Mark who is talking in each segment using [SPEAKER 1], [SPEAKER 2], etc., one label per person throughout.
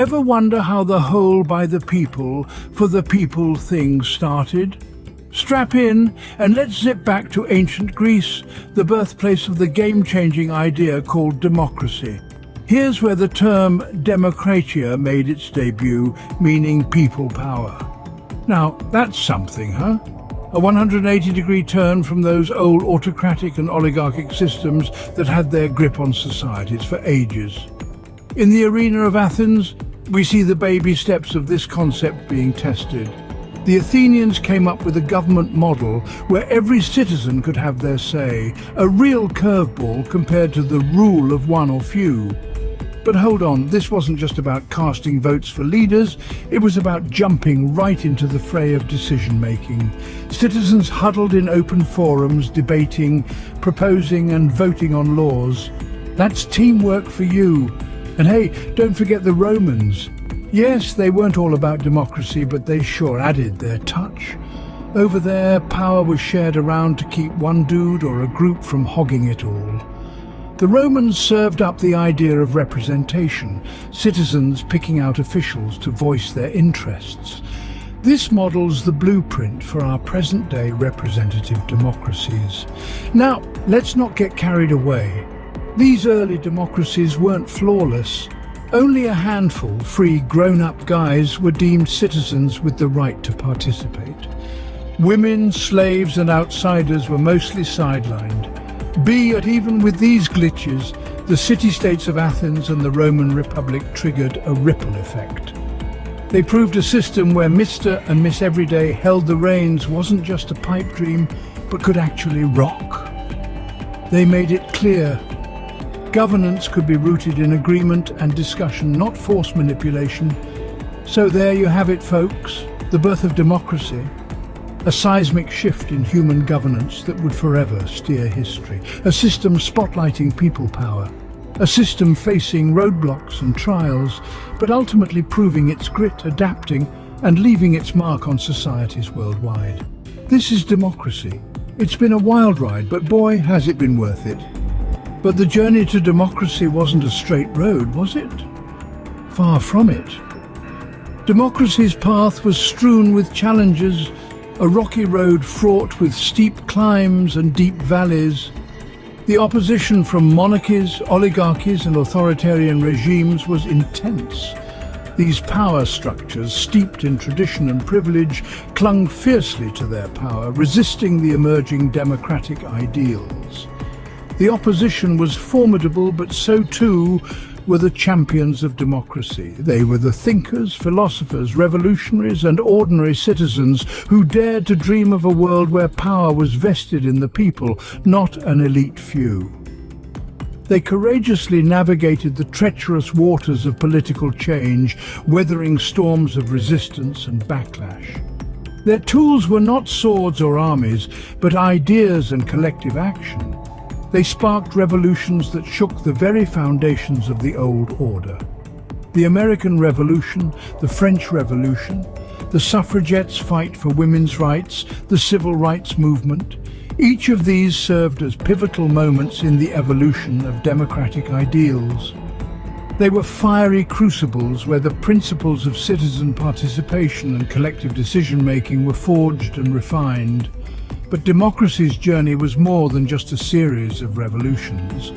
[SPEAKER 1] Ever wonder how the whole by the people, for the people thing started? Strap in and let's zip back to ancient Greece, the birthplace of the game-changing idea called democracy. Here's where the term demokratia made its debut, meaning people power. Now, that's something, huh? A 180-degree turn from those old autocratic and oligarchic systems that had their grip on societies for ages. In the arena of Athens, we see the baby steps of this concept being tested. The Athenians came up with a government model where every citizen could have their say, a real curveball compared to the rule of one or few. But hold on, this wasn't just about casting votes for leaders, it was about jumping right into the fray of decision-making. Citizens huddled in open forums, debating, proposing and voting on laws. That's teamwork for you. And hey, don't forget the Romans. Yes, they weren't all about democracy, but they sure added their touch. Over there, power was shared around to keep one dude or a group from hogging it all. The Romans served up the idea of representation, citizens picking out officials to voice their interests. This models the blueprint for our present-day representative democracies. Now, let's not get carried away. These early democracies weren't flawless. Only a handful free grown-up guys were deemed citizens with the right to participate. Women, slaves and outsiders were mostly sidelined. But even with these glitches, the city-states of Athens and the Roman Republic triggered a ripple effect. They proved a system where Mr. and Miss Everyday held the reins wasn't just a pipe dream, but could actually rock. They made it clear governance could be rooted in agreement and discussion, not forced manipulation. So there you have it, folks, the birth of democracy. A seismic shift in human governance that would forever steer history. A system spotlighting people power. A system facing roadblocks and trials, but ultimately proving its grit, adapting, and leaving its mark on societies worldwide. This is democracy. It's been a wild ride, but boy, has it been worth it. But the journey to democracy wasn't a straight road, was it? Far from it. Democracy's path was strewn with challenges, a rocky road fraught with steep climbs and deep valleys. The opposition from monarchies, oligarchies and authoritarian regimes was intense. These power structures, steeped in tradition and privilege, clung fiercely to their power, resisting the emerging democratic ideals. The opposition was formidable, but so too were the champions of democracy. They were the thinkers, philosophers, revolutionaries and ordinary citizens who dared to dream of a world where power was vested in the people, not an elite few. They courageously navigated the treacherous waters of political change, weathering storms of resistance and backlash. Their tools were not swords or armies, but ideas and collective action. They sparked revolutions that shook the very foundations of the old order. The American Revolution, the French Revolution, the suffragettes' fight for women's rights, the civil rights movement, each of these served as pivotal moments in the evolution of democratic ideals. They were fiery crucibles where the principles of citizen participation and collective decision-making were forged and refined. But democracy's journey was more than just a series of revolutions.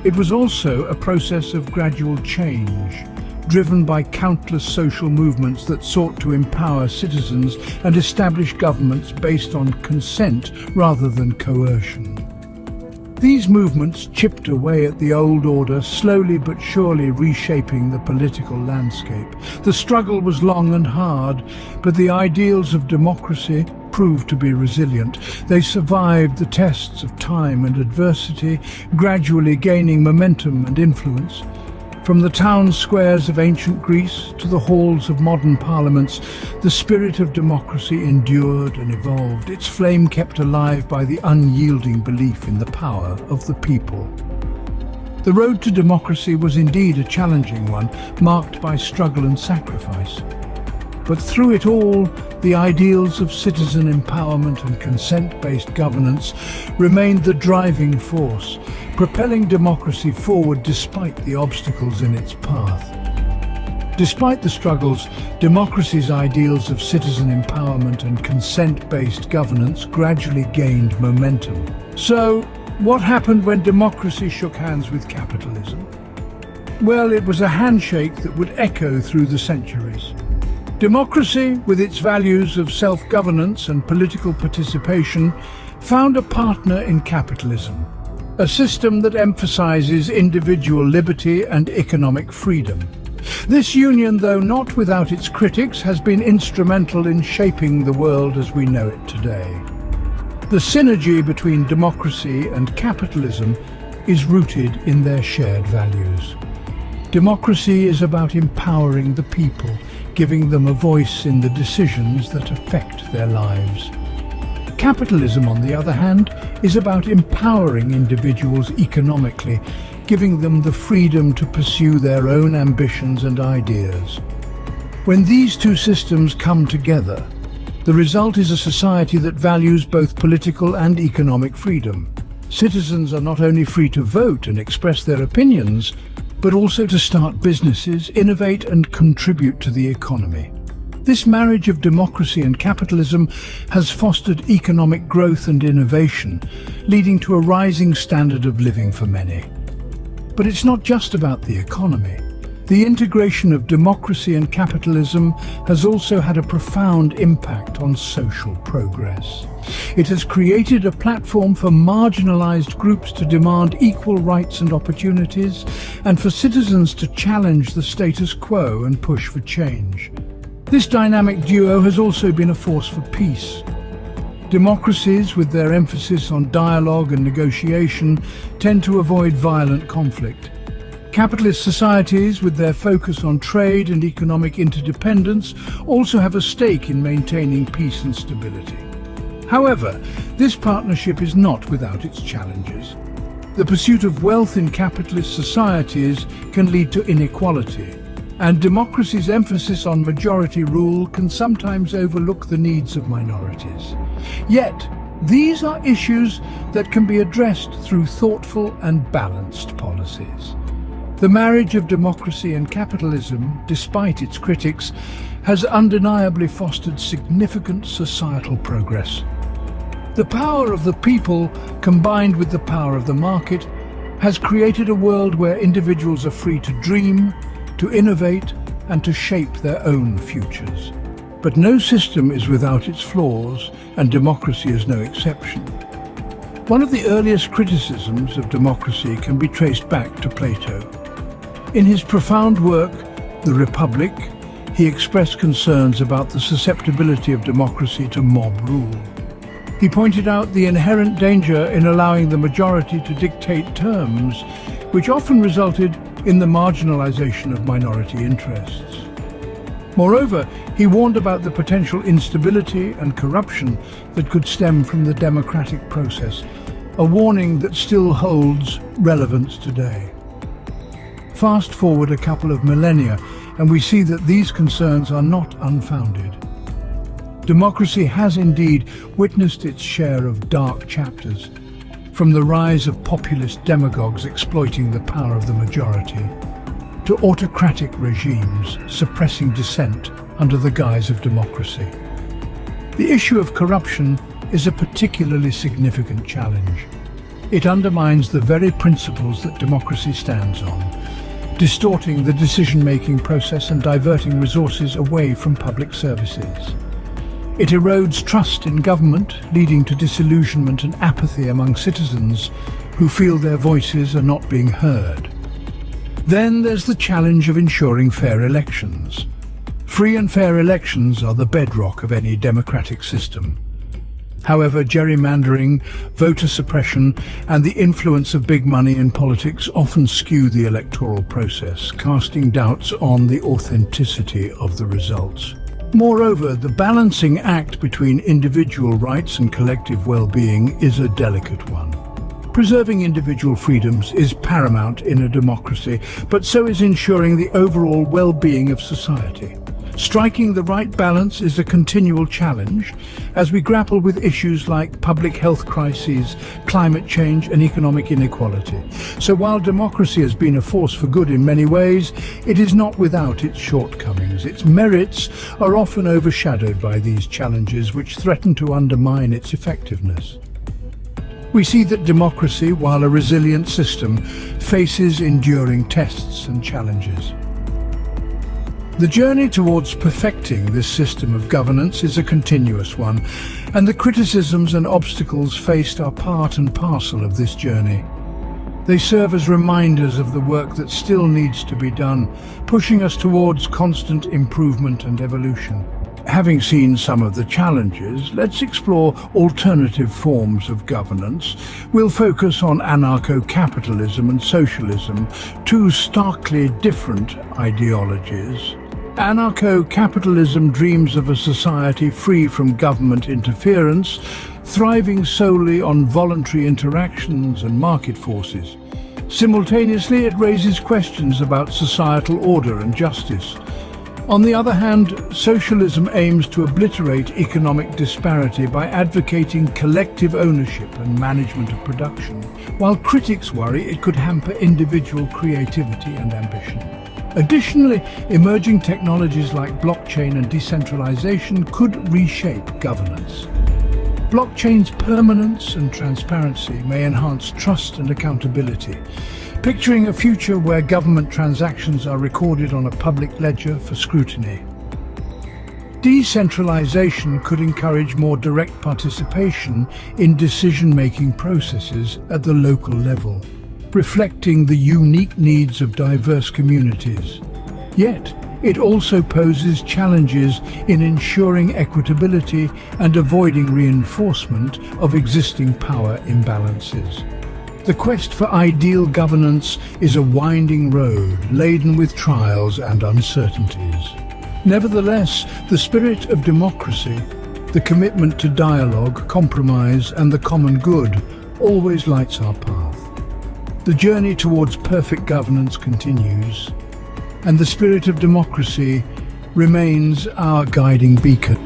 [SPEAKER 1] It was also a process of gradual change, driven by countless social movements that sought to empower citizens and establish governments based on consent rather than coercion. These movements chipped away at the old order, slowly but surely reshaping the political landscape. The struggle was long and hard, but the ideals of democracy proved to be resilient. They survived the tests of time and adversity, gradually gaining momentum and influence. From the town squares of ancient Greece to the halls of modern parliaments, the spirit of democracy endured and evolved, its flame kept alive by the unyielding belief in the power of the people. The road to democracy was indeed a challenging one, marked by struggle and sacrifice. But through it all, the ideals of citizen empowerment and consent-based governance remained the driving force, propelling democracy forward despite the obstacles in its path. Despite the struggles, democracy's ideals of citizen empowerment and consent-based governance gradually gained momentum. So, what happened when democracy shook hands with capitalism? Well, it was a handshake that would echo through the centuries. Democracy, with its values of self-governance and political participation, found a partner in capitalism, a system that emphasizes individual liberty and economic freedom. This union, though not without its critics, has been instrumental in shaping the world as we know it today. The synergy between democracy and capitalism is rooted in their shared values. Democracy is about empowering the people, giving them a voice in the decisions that affect their lives. Capitalism, on the other hand, is about empowering individuals economically, giving them the freedom to pursue their own ambitions and ideas. When these two systems come together, the result is a society that values both political and economic freedom. Citizens are not only free to vote and express their opinions, but also to start businesses, innovate and contribute to the economy. This marriage of democracy and capitalism has fostered economic growth and innovation, leading to a rising standard of living for many. But it's not just about the economy. The integration of democracy and capitalism has also had a profound impact on social progress. It has created a platform for marginalized groups to demand equal rights and opportunities, and for citizens to challenge the status quo and push for change. This dynamic duo has also been a force for peace. Democracies, with their emphasis on dialogue and negotiation, tend to avoid violent conflict. Capitalist societies, with their focus on trade and economic interdependence, also have a stake in maintaining peace and stability. However, this partnership is not without its challenges. The pursuit of wealth in capitalist societies can lead to inequality, and democracy's emphasis on majority rule can sometimes overlook the needs of minorities. Yet, these are issues that can be addressed through thoughtful and balanced policies. The marriage of democracy and capitalism, despite its critics, has undeniably fostered significant societal progress. The power of the people, combined with the power of the market, has created a world where individuals are free to dream, to innovate, and to shape their own futures. But no system is without its flaws, and democracy is no exception. One of the earliest criticisms of democracy can be traced back to Plato. In his profound work, The Republic, he expressed concerns about the susceptibility of democracy to mob rule. He pointed out the inherent danger in allowing the majority to dictate terms, which often resulted in the marginalization of minority interests. Moreover, he warned about the potential instability and corruption that could stem from the democratic process, a warning that still holds relevance today. Fast forward a couple of millennia, and we see that these concerns are not unfounded. Democracy has indeed witnessed its share of dark chapters, from the rise of populist demagogues exploiting the power of the majority, to autocratic regimes suppressing dissent under the guise of democracy. The issue of corruption is a particularly significant challenge. It undermines the very principles that democracy stands on, distorting the decision-making process and diverting resources away from public services. It erodes trust in government, leading to disillusionment and apathy among citizens who feel their voices are not being heard. Then there's the challenge of ensuring fair elections. Free and fair elections are the bedrock of any democratic system. However, gerrymandering, voter suppression, and the influence of big money in politics often skew the electoral process, casting doubts on the authenticity of the results. Moreover, the balancing act between individual rights and collective well-being is a delicate one. Preserving individual freedoms is paramount in a democracy, but so is ensuring the overall well-being of society. Striking the right balance is a continual challenge as we grapple with issues like public health crises, climate change and economic inequality. So while democracy has been a force for good in many ways, it is not without its shortcomings. Its merits are often overshadowed by these challenges which threaten to undermine its effectiveness. We see that democracy, while a resilient system, faces enduring tests and challenges. The journey towards perfecting this system of governance is a continuous one, and the criticisms and obstacles faced are part and parcel of this journey. They serve as reminders of the work that still needs to be done, pushing us towards constant improvement and evolution. Having seen some of the challenges, let's explore alternative forms of governance. We'll focus on anarcho-capitalism and socialism, two starkly different ideologies. Anarcho-capitalism dreams of a society free from government interference, thriving solely on voluntary interactions and market forces. Simultaneously, it raises questions about societal order and justice. On the other hand, socialism aims to obliterate economic disparity by advocating collective ownership and management of production, while critics worry it could hamper individual creativity and ambition. Additionally, emerging technologies like blockchain and decentralization could reshape governance. Blockchain's permanence and transparency may enhance trust and accountability, picturing a future where government transactions are recorded on a public ledger for scrutiny. Decentralization could encourage more direct participation in decision-making processes at the local level, reflecting the unique needs of diverse communities. Yet, it also poses challenges in ensuring equitability and avoiding reinforcement of existing power imbalances. The quest for ideal governance is a winding road laden with trials and uncertainties. Nevertheless, the spirit of democracy, the commitment to dialogue, compromise, and the common good always lights our path. The journey towards perfect governance continues, and the spirit of democracy remains our guiding beacon.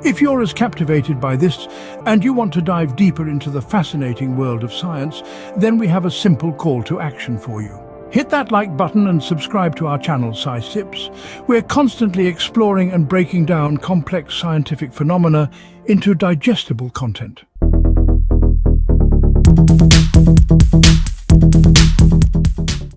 [SPEAKER 1] If you're as captivated by this and you want to dive deeper into the fascinating world of science, then we have a simple call to action for you. Hit that like button and subscribe to our channel, Sci Tips. We're constantly exploring and breaking down complex scientific phenomena into digestible content.